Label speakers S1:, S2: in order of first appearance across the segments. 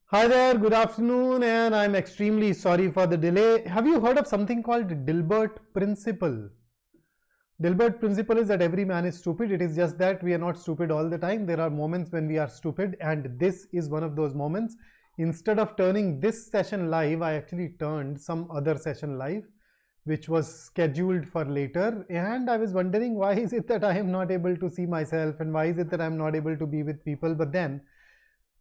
S1: Hi there, good afternoon, and I'm extremely sorry for the delay. Have you heard of something called Dilbert Principle? Dilbert Principle is that every man is stupid. It is just that we are not stupid all the time. There are moments when we are stupid, and this is one of those moments. Instead of turning this session live, I actually turned some other session live, which was scheduled for later. And I was wondering, why is it that I am not able to see myself, and why is it that I'm not able to be with people? But then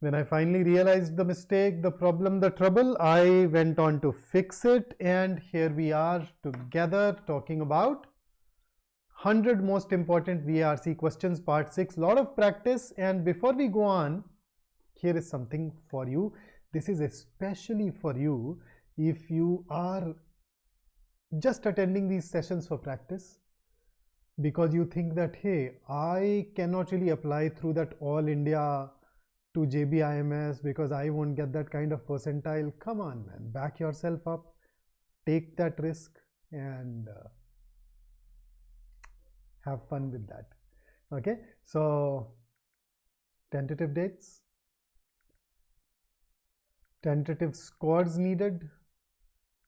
S1: when I finally realized the mistake, the problem, the trouble, I went on to fix it, and here we are together talking about 100 most important VRC questions, part 6. Lot of practice. And before we go on, here is something for you. This is especially for you if you are just attending these sessions for practice, because you think that, hey, I cannot really apply through that All India to JBIMS because I won't get that kind of percentile. Come on, man, back yourself up, take that risk, and have fun with that. Okay, so tentative dates, tentative scores needed,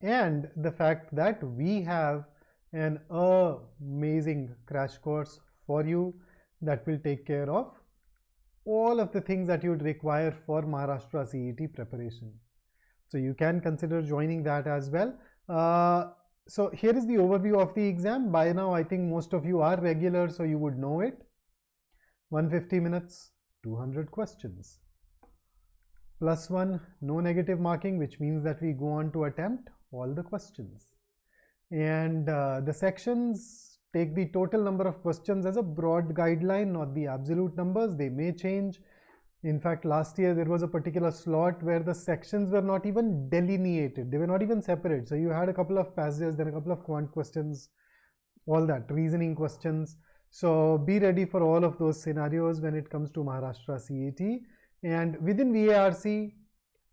S1: and the fact that we have an amazing crash course for you that will take care of all of the things that you would require for Maharashtra CET preparation. So you can consider joining that as well. So here is the overview of the exam. By now, I think most of you are regular, so you would know it. 150 minutes, 200 questions. +1, no negative marking, which means that we go on to attempt all the questions. And the sections take the total number of questions as a broad guideline, not the absolute numbers. They may change. In fact, last year there was a particular slot where the sections were not even delineated. They were not even separate. So you had a couple of passages, then a couple of quant questions, all that, reasoning questions. So be ready for all of those scenarios when it comes to Maharashtra CET. And within VARC,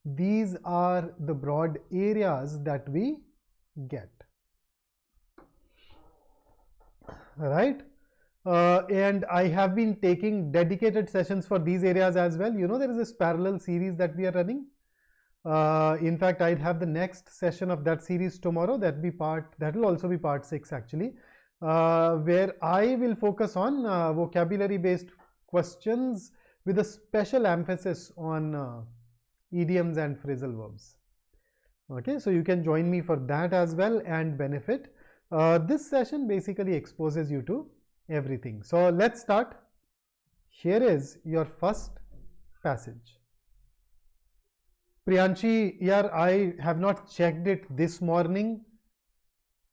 S1: these are the broad areas that we get. Right? And I have been taking dedicated sessions for these areas as well. You know, there is this parallel series that we are running. In fact, I'd have the next session of that series tomorrow. That will also be part 6 actually, where I will focus on vocabulary based questions with a special emphasis on idioms and phrasal verbs. Okay, so you can join me for that as well and benefit. This session basically exposes you to everything. So let's start. Here is your first passage. Priyanshi, yeah, I have not checked it this morning.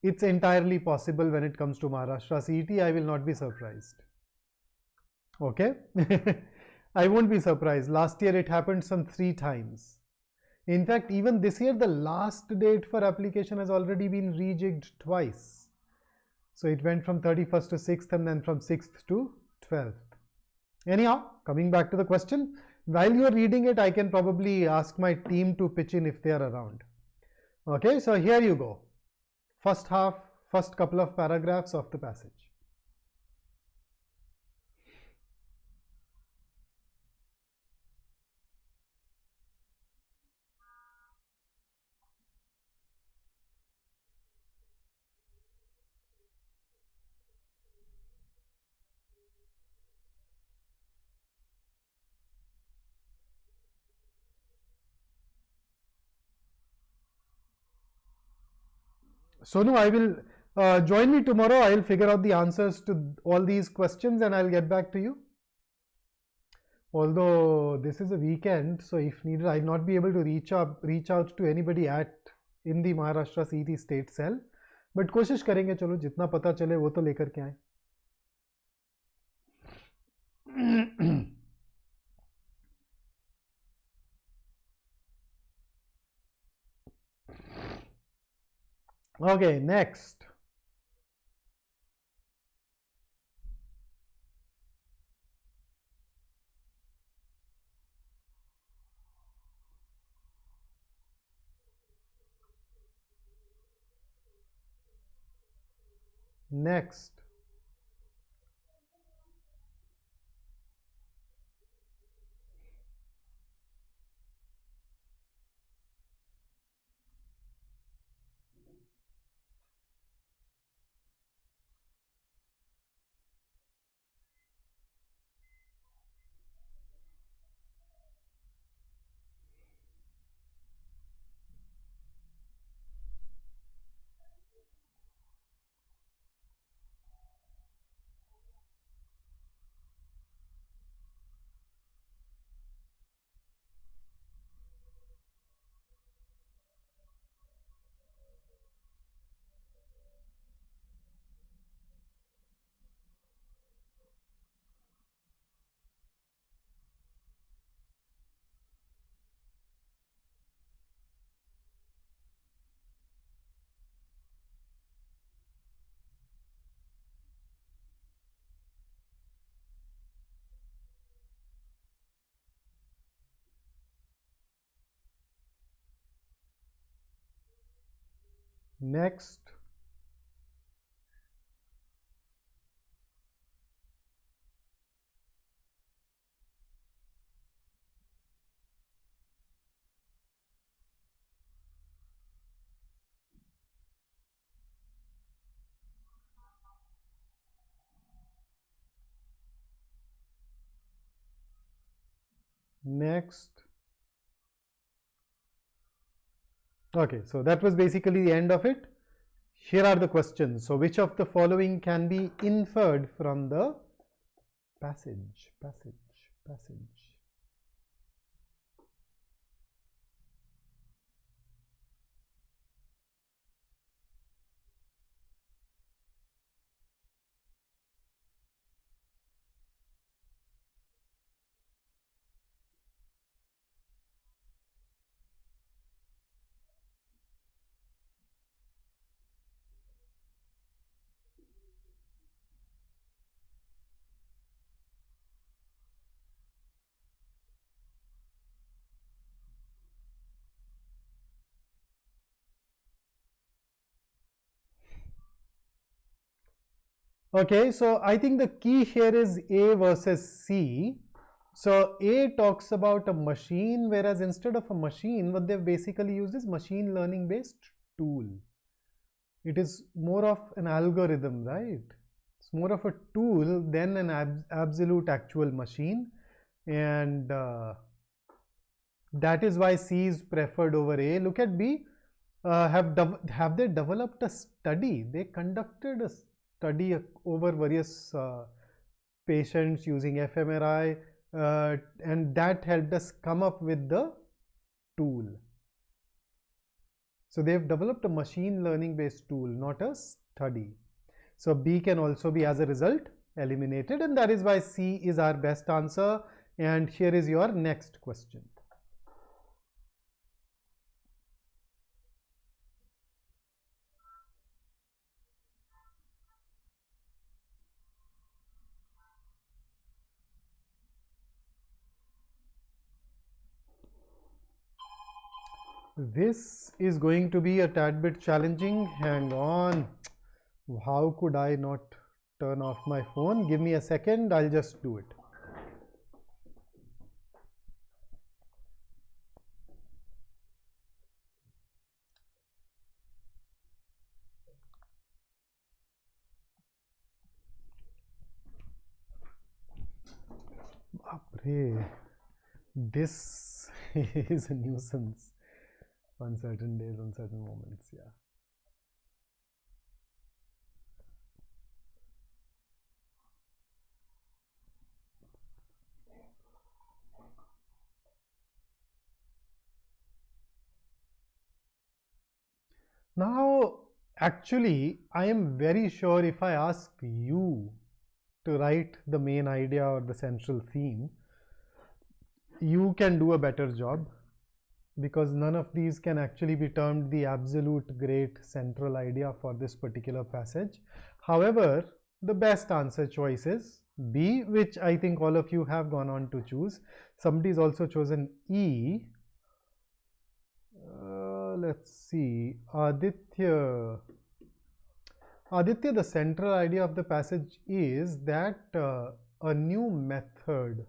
S1: It's entirely possible when it comes to Maharashtra CET. I will not be surprised. Okay? I won't be surprised. Last year it happened some 3 times. In fact, even this year, the last date for application has already been rejigged twice. So it went from 31st to 6th and then from 6th to 12th. Anyhow, coming back to the question, while you're reading it, I can probably ask my team to pitch in if they are around. Okay, so here you go. First couple of paragraphs of the passage. Sonu, I will join me tomorrow. I'll figure out the answers to all these questions and I'll get back to you. Although this is a weekend, so if needed, I'll not be able to reach out to anybody in the Maharashtra CET state cell. But कोशिश करेंगे, चलो जितना पता चले वो तो लेकर के आए. Okay, next. Next. Next. Next. Okay, so that was basically the end of it. Here are the questions. So which of the following can be inferred from the passage? Okay, so I think the key here is A versus C. So A talks about a machine, whereas instead of a machine, what they've basically used is machine learning based tool. It is more of an algorithm, right? It's more of a tool than an absolute actual machine, and that is why C is preferred over A. Look at B. Have they developed a study? They conducted a study over various patients using fMRI, and that helped us come up with the tool. So they've developed a machine learning based tool, not a study. So B can also be, as a result, eliminated, and that is why C is our best answer. And here is your next question. This is going to be a tad bit challenging. Hang on. How could I not turn off my phone? Give me a second. I'll just do it. Baapre. This is a nuisance on certain days, on certain moments. Yeah. Now, actually, I am very sure if I ask you to write the main idea or the central theme, you can do a better job, because none of these can actually be termed the absolute great central idea for this particular passage. However, the best answer choice is B, which I think all of you have gone on to choose. Somebody's also chosen E. Let's see, Aditya, the central idea of the passage is that a new method,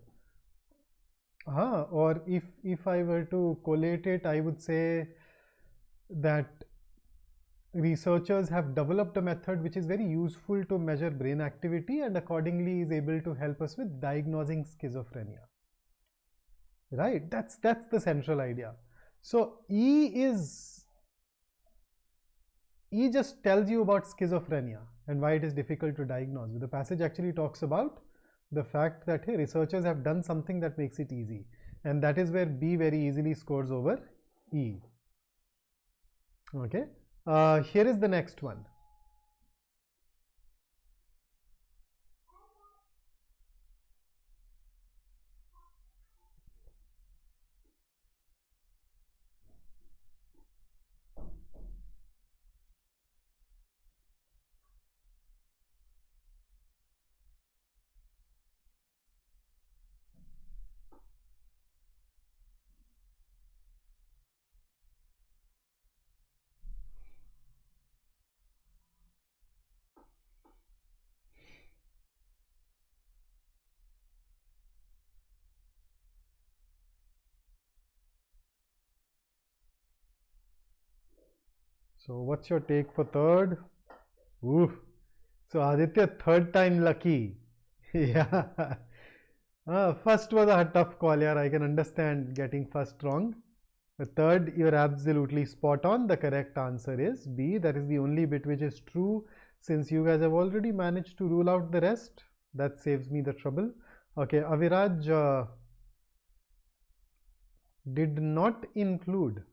S1: or if I were to collate it, I would say that researchers have developed a method which is very useful to measure brain activity and accordingly is able to help us with diagnosing schizophrenia. Right? That's the central idea. So E just tells you about schizophrenia and why it is difficult to diagnose. The passage actually talks about the fact that, hey, researchers have done something that makes it easy, and that is where B very easily scores over E. Okay, here is the next one. So what's your take for third? Ooh. So Aditya, third time lucky. Yeah. First was a tough call, yeah. I can understand getting first wrong. The third, you're absolutely spot on. The correct answer is B. That is the only bit which is true. Since you guys have already managed to rule out the rest, that saves me the trouble. Okay, Aviraj did not include.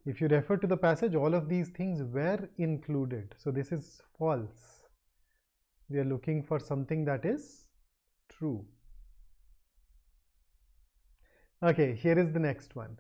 S1: If you refer to the passage, all of these things were included. So this is false. We are looking for something that is true. Okay, here is the next one.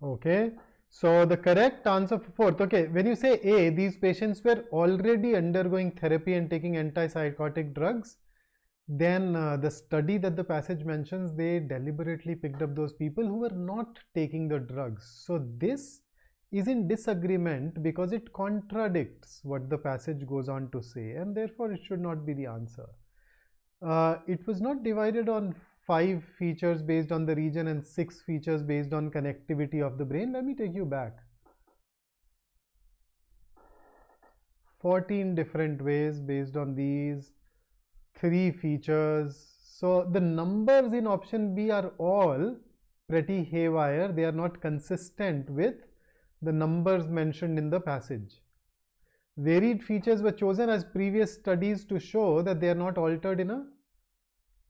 S1: Okay, so the correct answer for fourth. Okay, when you say A, these patients were already undergoing therapy and taking antipsychotic drugs, then the study that the passage mentions, they deliberately picked up those people who were not taking the drugs. So this is in disagreement because it contradicts what the passage goes on to say, and therefore it should not be the answer. It was not divided on 5 features based on the region and 6 features based on connectivity of the brain. Let me take you back. 14 different ways based on these 3 features. So the numbers in option B are all pretty haywire. They are not consistent with the numbers mentioned in the passage. Varied features were chosen as previous studies to show that they are not altered in a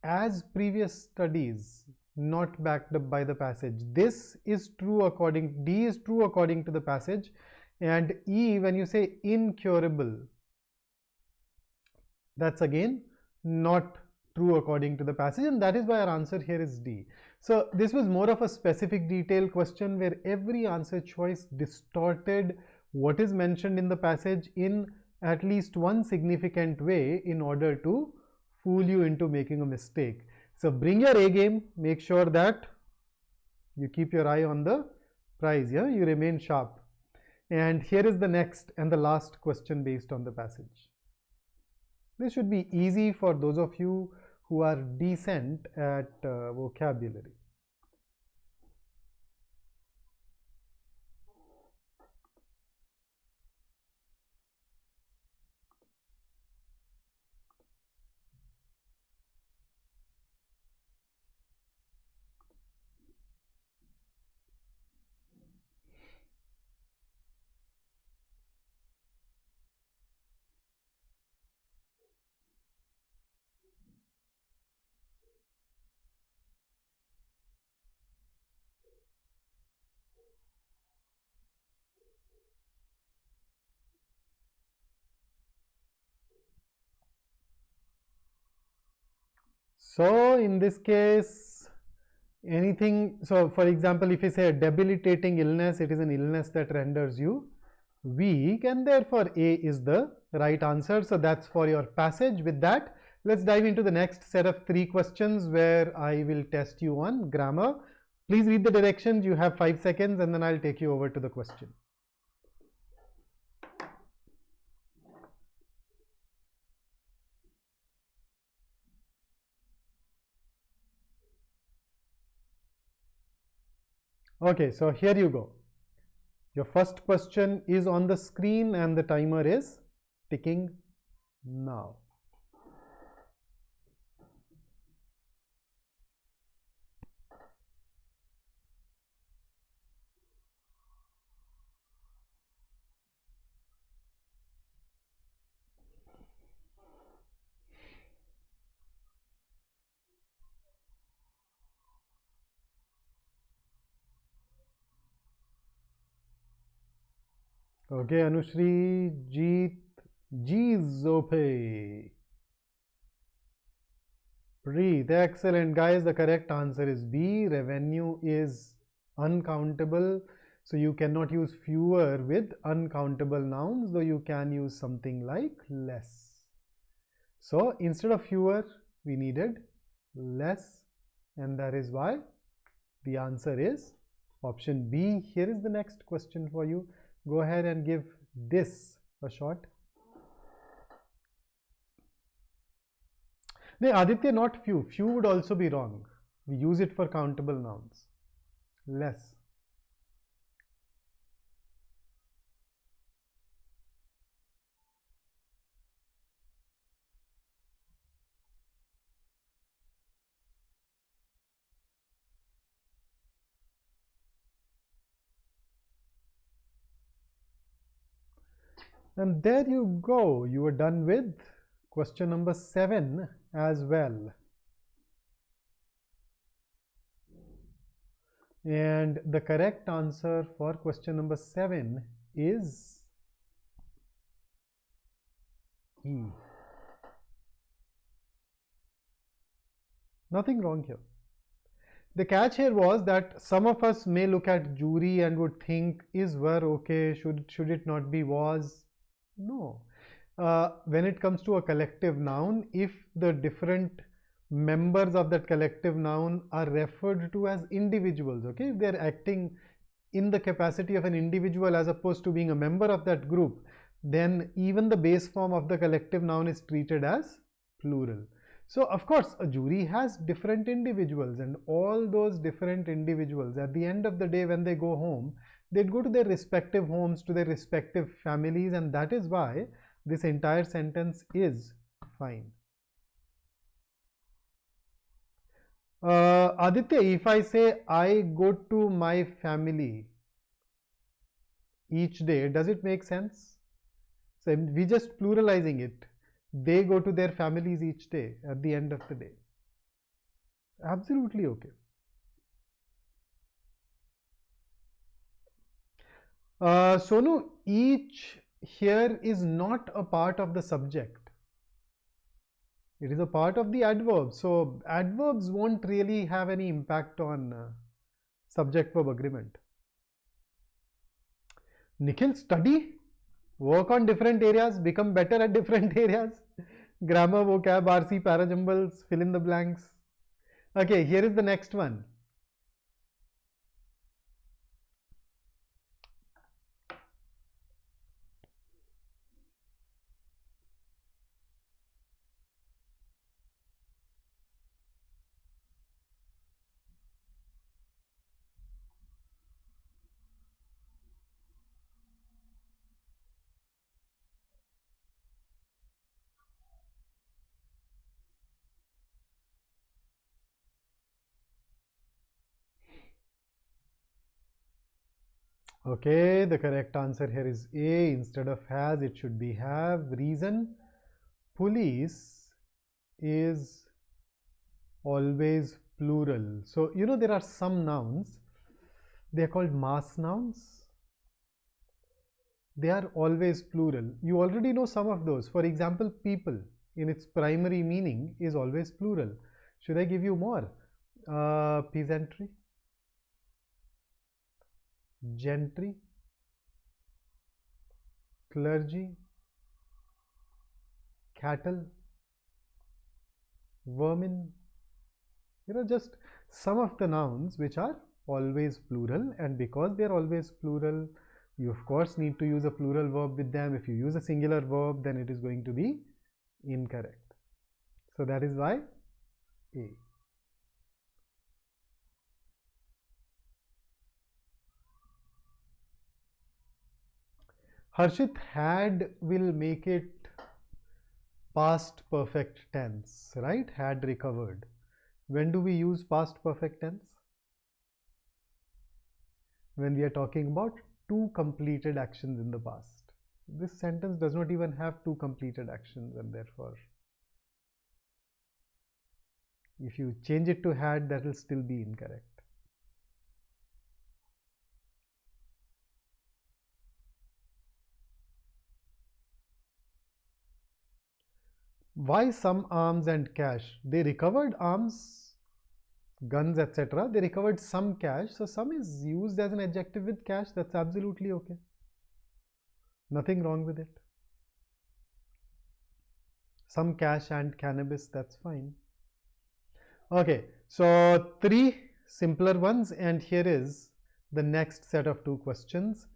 S1: as previous studies, not backed up by the passage. This is true according, D is true according to the passage, and E, when you say incurable, that's again not true according to the passage, and that is why our answer here is D. So this was more of a specific detail question where every answer choice distorted what is mentioned in the passage in at least one significant way in order to fool you into making a mistake. So bring your A game, make sure that you keep your eye on the prize, yeah, you remain sharp. And here is the next and the last question based on the passage. This should be easy for those of you who are decent at vocabulary. So in this case, anything, so for example, if you say a debilitating illness, it is an illness that renders you weak, and therefore A is the right answer. So that's for your passage. With that, let's dive into the next set of 3 questions where I will test you on grammar. Please read the directions. You have 5 seconds and then I'll take you over to the question. Okay, so here you go. Your first question is on the screen and the timer is ticking now. Okay, Anushri, Jeet, Zope. Breathe. Excellent, guys. The correct answer is B. Revenue is uncountable. So you cannot use fewer with uncountable nouns, though you can use something like less. So instead of fewer, we needed less, and that is why the answer is option B. Here is the next question for you. Go ahead and give this a shot. No, Aditya, not few. Few would also be wrong. We use it for countable nouns. Less. And there you go. You are done with question number 7 as well. And the correct answer for question number 7 is E. Nothing wrong here. The catch here was that some of us may look at jury and would think, is were okay? Should it not be was? No. When it comes to a collective noun, if the different members of that collective noun are referred to as individuals, okay, if they are acting in the capacity of an individual as opposed to being a member of that group, then even the base form of the collective noun is treated as plural. So of course a jury has different individuals, and all those different individuals at the end of the day when they go home, they'd go to their respective homes, to their respective families, and that is why this entire sentence is fine. Aditya, if I say I go to my family each day, does it make sense? So we just pluralizing it. They go to their families each day at the end of the day. Absolutely okay. Sonu, each here is not a part of the subject. It is a part of the adverb. So adverbs won't really have any impact on subject-verb agreement. Nikhil, study, work on different areas, become better at different areas. Grammar, vocab, RC, parajumbles, fill in the blanks. Okay, here is the next one. Okay, the correct answer here is A. Instead of has, it should be have. Reason, police is always plural. So, you know, there are some nouns, they are called mass nouns. They are always plural. You already know some of those. For example, people in its primary meaning is always plural. Should I give you more? Peasantry, gentry, clergy, cattle, vermin. You know, just some of the nouns which are always plural, and because they are always plural, you of course need to use a plural verb with them. If you use a singular verb, then it is going to be incorrect. So that is why A. Harshit, had will make it past perfect tense, right? Had recovered. When do we use past perfect tense? When we are talking about two completed actions in the past. This sentence does not even have two completed actions, and therefore if you change it to had, that will still be incorrect. Why some arms and cash? They recovered arms, guns, etc. They recovered some cash. So some is used as an adjective with cash. That's absolutely okay. Nothing wrong with it. Some cash and cannabis, that's fine. Okay, so 3 simpler ones, and here is the next set of 2 questions.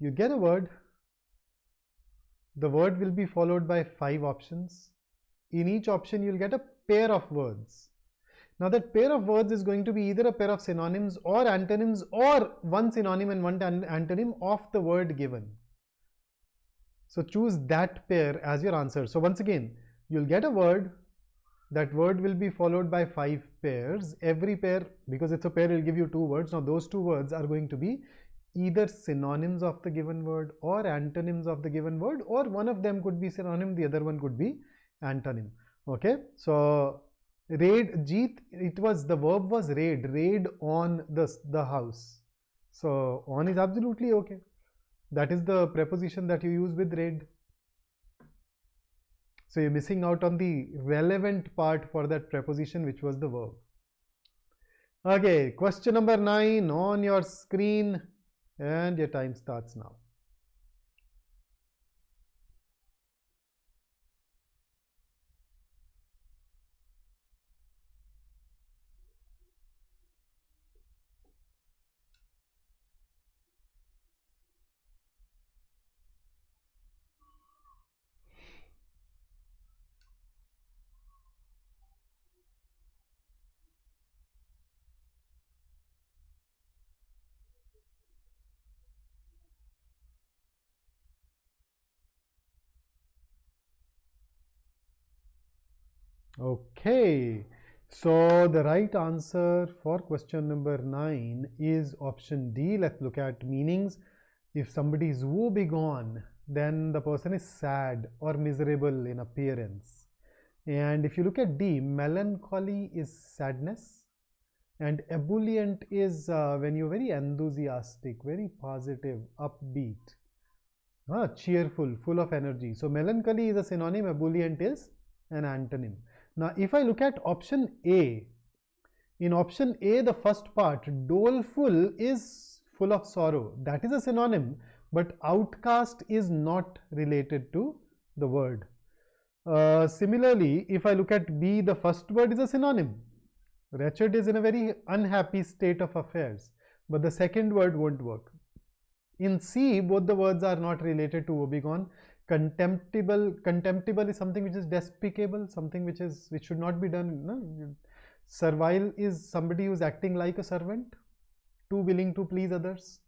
S1: You get a word. The word will be followed by 5 options. In each option, you'll get a pair of words. Now that pair of words is going to be either a pair of synonyms or antonyms, or one synonym and one antonym of the word given. So choose that pair as your answer. So once again, you'll get a word. That word will be followed by 5 pairs. Every pair, because it's a pair, will give you 2 words. Now those 2 words are going to be either synonyms of the given word or antonyms of the given word, or one of them could be synonym, the other one could be antonym. Okay, so raid, Jeet, it was, the verb was raid on the house. So on is absolutely okay. That is the preposition that you use with raid. So you're missing out on the relevant part for that preposition, which was the verb. Okay, question number 9 on your screen, and your time starts now. Okay, so the right answer for question number 9 is option D. Let's look at meanings. If somebody is woebegone, then the person is sad or miserable in appearance. And if you look at D, melancholy is sadness, and ebullient is when you're very enthusiastic, very positive, upbeat, cheerful, full of energy. So melancholy is a synonym, ebullient is an antonym. Now if I look at option A, in option A, the first part, doleful is full of sorrow. That is a synonym, but outcast is not related to the word. Similarly, if I look at B, the first word is a synonym. Wretched is in a very unhappy state of affairs, but the second word won't work. In C, both the words are not related to woebegone. Contemptible is something which is despicable, something which should not be done. No? Servile is somebody who is acting like a servant, too willing to please others.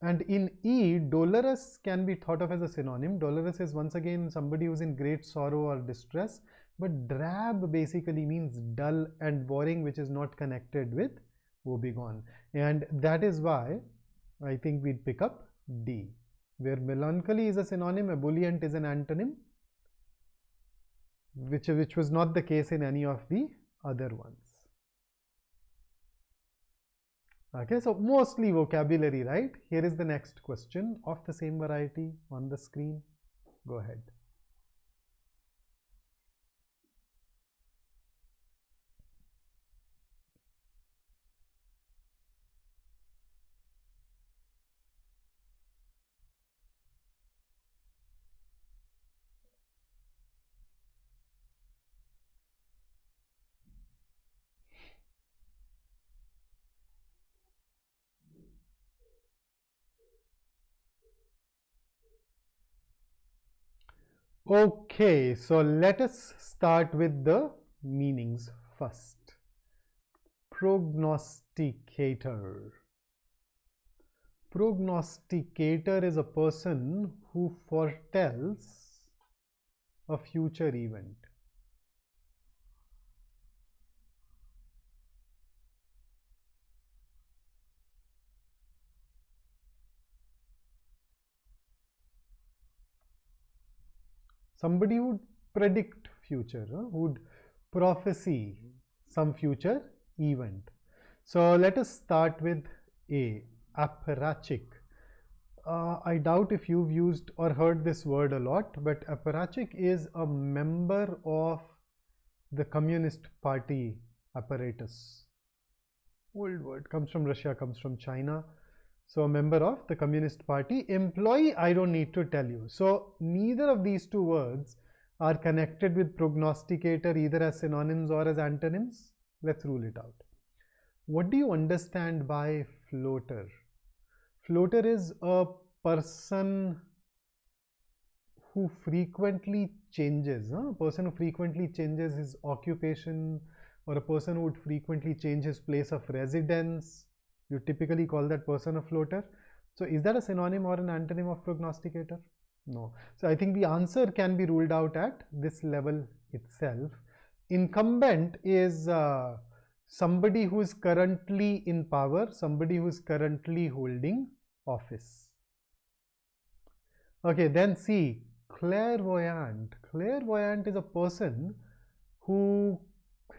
S1: And in E, dolorous can be thought of as a synonym. Dolorous is once again somebody who is in great sorrow or distress. But drab basically means dull and boring, which is not connected with woebegone. And that is why I think we'd pick up D, where melancholy is a synonym, ebullient is an antonym, which was not the case in any of the other ones. Okay, so mostly vocabulary, right? Here is the next question of the same variety on the screen. Go ahead. Okay, so let us start with the meanings first. Prognosticator. prognosticator is a person who foretells a future event. Somebody would predict future, would prophesy some future event. So let us start with A, apparatchik. I doubt if you've used or heard this word a lot, but apparatchik is a member of the Communist Party apparatus. Old word, comes from Russia, comes from China. So a member of the Communist Party. Employee, I don't need to tell you. So neither of these two words are connected with prognosticator either as synonyms or as antonyms. Let's rule it out. What do you understand by floater? Floater is a person who frequently changes, a person who frequently changes his occupation, or a person who would frequently change his place of residence. You typically call that person a floater. So is that a synonym or an antonym of prognosticator? No. So I think the answer can be ruled out at this level itself. Incumbent is somebody who is currently in power, somebody who is currently holding office. Okay, then C, clairvoyant. Clairvoyant is a person who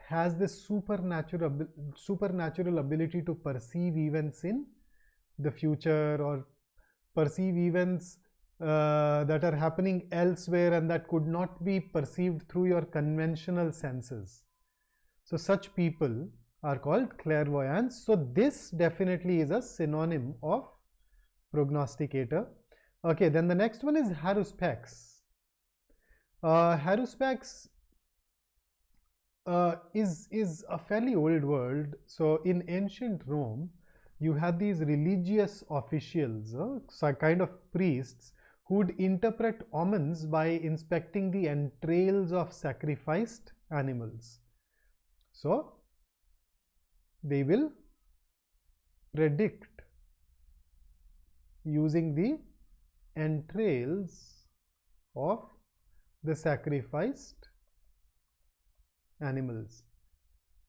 S1: has this supernatural ability to perceive events in the future, or perceive events that are happening elsewhere and that could not be perceived through your conventional senses. So such people are called clairvoyants. So this definitely is a synonym of prognosticator. Okay, then the next one is haruspex. Haruspex is a fairly old word. So in ancient Rome, you had these religious officials, so kind of priests, who would interpret omens by inspecting the entrails of sacrificed animals. So they will predict using the entrails of the sacrificed animals.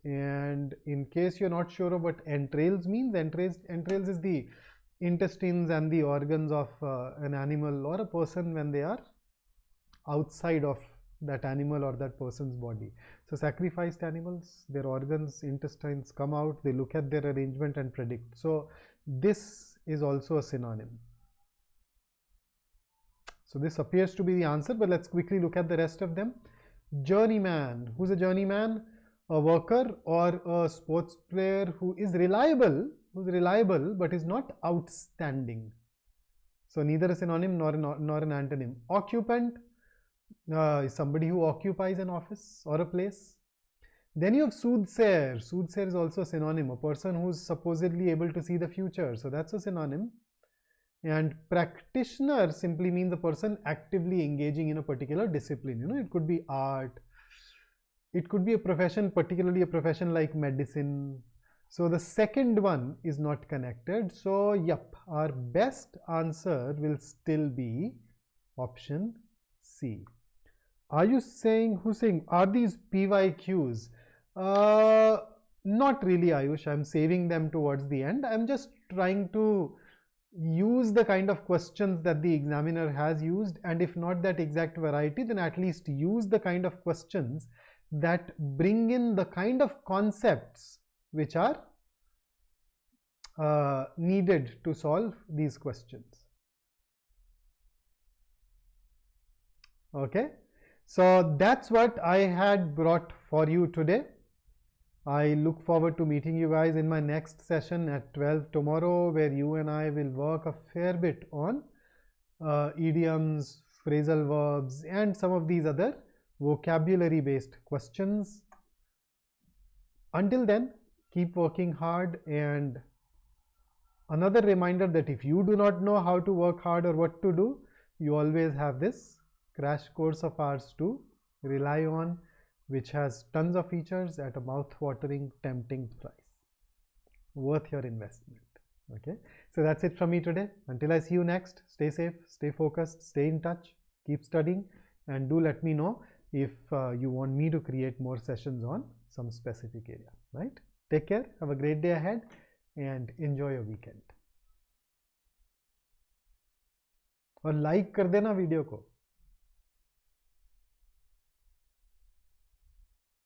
S1: And in case you're not sure of what entrails means, entrails is the intestines and the organs of an animal or a person when they are outside of that animal or that person's body. So sacrificed animals, their organs, intestines come out, they look at their arrangement and predict. So this is also a synonym. So this appears to be the answer, but let's quickly look at the rest of them. Journeyman. Who's a journeyman? A worker or a sports player who is reliable, but is not outstanding. So neither a synonym nor an antonym. Occupant is somebody who occupies an office or a place. Then you have soothsayer. Soothsayer is also a synonym, a person who is supposedly able to see the future. So that's a synonym. And practitioner simply means a person actively engaging in a particular discipline. You know, it could be art, it could be a profession, particularly a profession like medicine. So the second one is not connected. So yep, our best answer will still be option C. Are you saying, who's saying, are these PYQs? Not really, Ayush. I'm saving them towards the end. I'm just trying to use the kind of questions that the examiner has used, and if not that exact variety, then at least use the kind of questions that bring in the kind of concepts which are needed to solve these questions. Okay, so that's what I had brought for you today. I look forward to meeting you guys in my next session at 12 tomorrow, where you and I will work a fair bit on idioms, phrasal verbs, and some of these other vocabulary based questions. Until then, keep working hard, and another reminder that if you do not know how to work hard or what to do, you always have this crash course of ours to rely on, which has tons of features at a mouth-watering, tempting price. Worth your investment. Okay, so that's it from me today. Until I see you next, stay safe, stay focused, stay in touch, keep studying, and do let me know if you want me to create more sessions on some specific area, right? Take care, have a great day ahead, and enjoy your weekend. और like कर देना video को.